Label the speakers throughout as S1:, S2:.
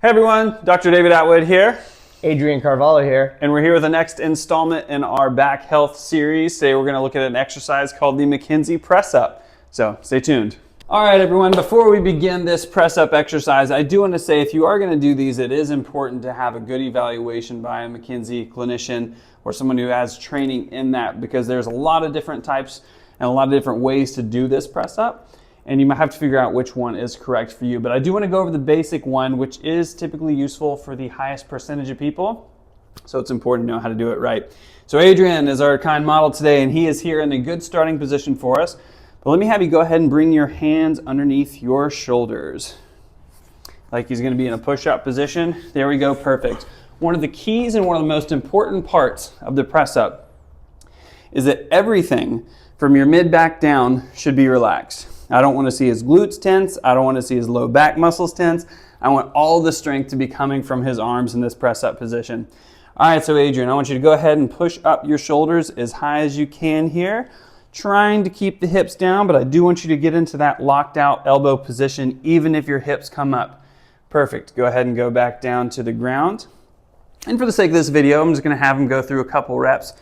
S1: Hey everyone, Dr. David Atwood here.
S2: Adrian Carvalho here.
S1: And we're here with the next installment in our back health series. Today we're going to look at an exercise called the McKenzie press up. So stay tuned. All right everyone, before we begin this press up exercise, I do want to say if you are going to do these, it is important to have a good evaluation by a McKenzie clinician or someone who has training in that, because there's a lot of different types and a lot of different ways to do this press up. And you might have to figure out which one is correct for you. But I do want to go over the basic one, which is typically useful for the highest percentage of people. So it's important to know how to do it right. So Adrian is our kind model today, and he is here in a good starting position for us. But let me have you go ahead and bring your hands underneath your shoulders. Like he's going to be in a push-up position. There we go, perfect. One of the keys and one of the most important parts of the press-up is that everything from your mid-back down should be relaxed. I don't want to see his glutes tense. I don't want to see his low back muscles tense. I want all the strength to be coming from his arms in this press up position. All right, so Adrian, I want you to go ahead and push up your shoulders as high as you can here, trying to keep the hips down, but I do want you to get into that locked out elbow position even if your hips come up. Perfect. Go ahead and go back down to the ground. And for the sake of this video, I'm just going to have him go through a couple reps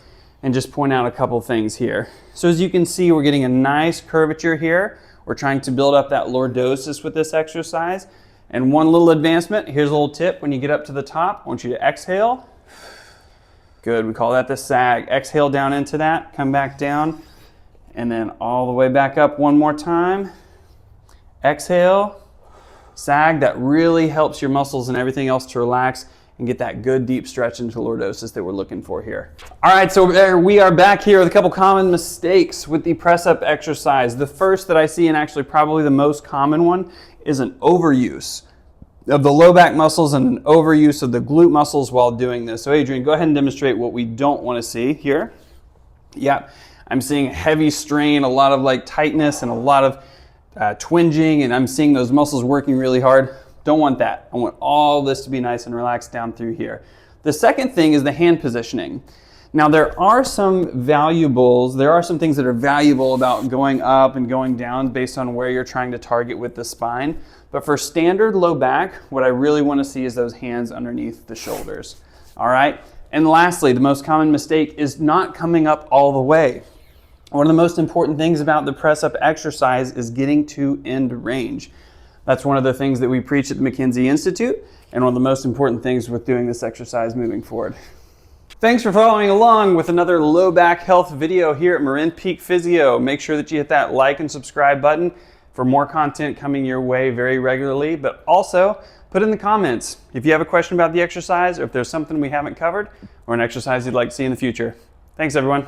S1: and just point out a couple things here. So as you can see, we're getting a nice curvature here. We're trying to build up that lordosis with this exercise. And one little advancement, here's a little tip. When you get up to the top, I want you to exhale. Good, we call that the sag. Exhale down into that, come back down, and then all the way back up one more time. Exhale, sag. That really helps your muscles and everything else to relax and get that good deep stretch into lordosis that we're looking for here. All right, so we are back here with a couple common mistakes with the press-up exercise. The first that I see, and actually probably the most common one, is an overuse of the low back muscles and an overuse of the glute muscles while doing this. So Adrian, go ahead and demonstrate what we don't want to see here. Yeah, I'm seeing heavy strain, a lot of like tightness and a lot of twinging, and I'm seeing those muscles working really hard. Don't want that. I want all this to be nice and relaxed down through here. The second thing is the hand positioning. Now there are some things that are valuable about going up and going down based on where you're trying to target with the spine. But for standard low back, what I really want to see is those hands underneath the shoulders. All right? And lastly, the most common mistake is not coming up all the way. One of the most important things about the press-up exercise is getting to end range. That's one of the things that we preach at the McKenzie Institute, and one of the most important things with doing this exercise moving forward. Thanks for following along with another low back health video here at Marin Peak Physio. Make sure that you hit that like and subscribe button for more content coming your way very regularly, but also put in the comments if you have a question about the exercise or if there's something we haven't covered or an exercise you'd like to see in the future. Thanks everyone.